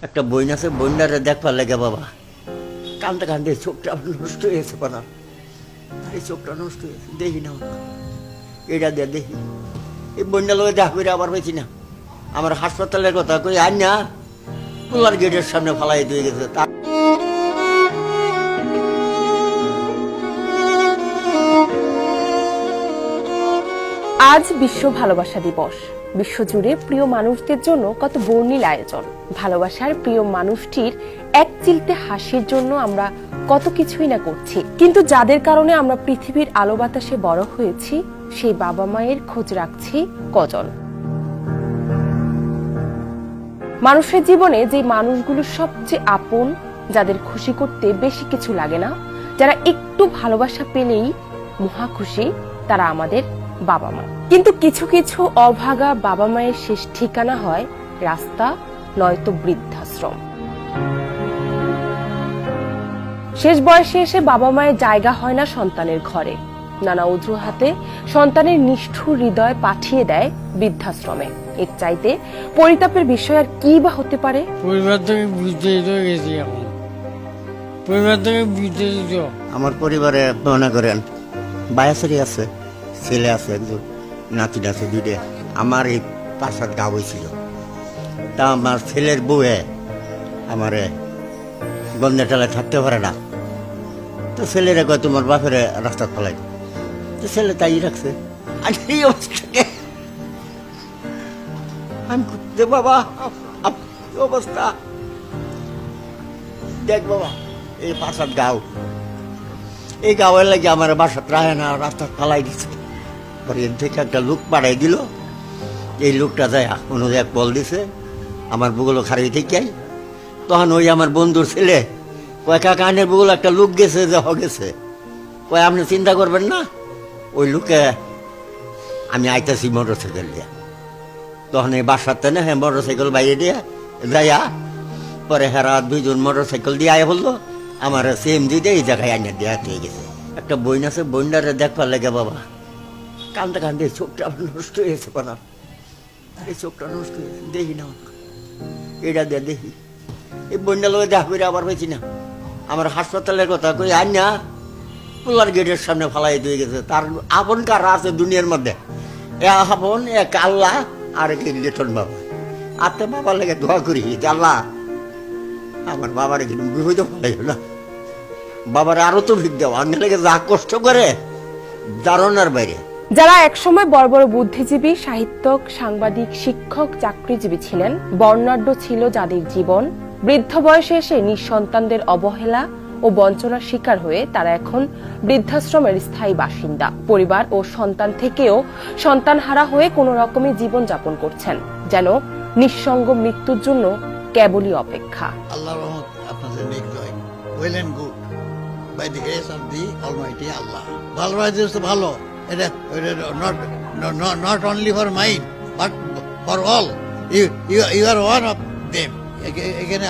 একটা বইন আছে, বইনারে দেখবার লাগে বাবা কান্দতে কান্দে চোখটা নষ্ট হয়েছে পানা, এই চোখটা নষ্ট হয়েছে, দেখি না এটা দিয়ে দেখি এই বন্যা লোক দেখা করে আবার পেয়েছি না। আমার হাসপাতালের কথা কই আর না পোলার গেটের সামনে ফালাই দিয়ে গেছে। আজ বিশ্ব ভালোবাসা দিবস। বিশ্বজুড়ে প্রিয় মানুষদের জন্য কত বর্ণিল আয়োজন। ভালোবাসার প্রিয় মানুষটির এক চিলতে হাসির জন্য আমরা কত কিছুই না করছি, কিন্তু যাদের কারণে আমরা পৃথিবীর আলো বাতাসে বড় হয়েছি সেই বাবা মায়ের খোঁজ রাখছি কজন। মানুষের জীবনে যে মানুষগুলো সবচেয়ে আপন, যাদের খুশি করতে বেশি কিছু লাগে না, যারা একটু ভালোবাসা পেলেই মহা খুশি, তারা আমাদের বাবা মা। কিন্তু কিছু কিছু অভাগা বাবা মায়ের শেষ ঠিকানা হয় রাস্তা, নয়তো বৃদ্ধাশ্রম। শেষ বয়সে এসে বাবা মায়ের জায়গা হয় না সন্তানের ঘরে। নানা অজুহাতে সন্তানের নিষ্ঠুর হৃদয় পাঠিয়ে দেয় বৃদ্ধাশ্রমে। এর চাইতে পরিতাপের বিষয় আর কি বা হতে পারে? পরিবার থেকে বিতাড়িত হয়ে গেছি এখন। পরিবার থেকে বিতাড়িত। আমার পরিবারে মনে করেন বায়াসরি আছে, ছেলে আছে একজন, নাতি আছে দুইটা। আমার এই 5-7 গা হয়েছিল, তা আমার ছেলের বউয়ে আমারে গন্ধে টালে থাকতে পারে না, তো ছেলেরা কয় তোমার বাপের রাস্তা ফেলাই, তো ছেলে তাই রাখছে। আর এই অবস্থাকে আমি করতে বাবা অবস্থা দেখ বাবা, এই 5-7 গাঁও, এই গাঁয়ের লাগে আমার বাসাত রাহে না, রাস্তা ফালাই দিচ্ছে। পরে এর থেকে একটা লোক পাঠাই দিল, এই লোকটা যায় অনুযায়ী বল দিছে আমার বুগুলো খারাই থেকে। তখন ওই আমার বন্ধুর ছেলে কয় কাকা আনের বুগুলো একটা লোক গেছে, যে গেছে, কয় আপনি চিন্তা করবেন না, ওই লোকে আমি আইতাছি মোটর সাইকেল দিয়ে। তখন এই বাসাতে না হ্যাঁ মোটর সাইকেল বাইরে দিয়ে যাইয়া পরে হেরা 2জন মোটর সাইকেল দিয়ে আয় বললো আমার সিএমজি দিয়ে এই জায়গায় আইনে দেওয়া হয়ে গেছে। একটা বইন আছে, বইনারে দেখবার লাগে বাবা কান্দতে কান্দে চোখটা নষ্ট হয়েছে পানা, এই চোখটা নষ্ট হয়েছে, দেখি না এটা দিয়ে দেখি এই বন্যা লোক দেখা করে আবার পেয়েছি না। আমার হাসপাতালের কথা কই আর না পোলার গেটের সামনে ফালাই দিয়ে গেছে। তার আপন কারা আছে দুনিয়ার মধ্যে? আপন এক আল্লাহ আর এক লিটন বাবা। আর তো বাবার লেগে দোয়া করি আল্লাহ আমার বাবার কিন্তু বিপদ ফেলাইল না, বাবার আরো তো ভিক দেওয়া আঙ্গে লেগে যা কষ্ট করে ধারণার বাইরে। যারা একসময় বড় বড় বুদ্ধিজীবী, সাহিত্যক, সাংবাদিক, শিক্ষক, চাকরিজীবী ছিলেন, বর্ণাঢ্য ছিল যাদের জীবন, বৃদ্ধ বয়সে এসে নিঃসন্তানদের অবহেলা ও বঞ্চনার শিকার হয়ে তারা এখন বৃদ্ধাশ্রমের স্থায়ী বাসিন্দা। পরিবার ও সন্তান থেকেও সন্তানহারা হয়ে কোন রকমে জীবন যাপন করছেন, যেন নিঃসঙ্গ মৃত্যুর জন্য কেবলই অপেক্ষা। আল্লাহর রহমত আপনাদের নেক হয়, well and good by the grace of the almighty Allah. ভালোবাসা ভালো, এটা not only for mind but for all. You are one of them. এখানে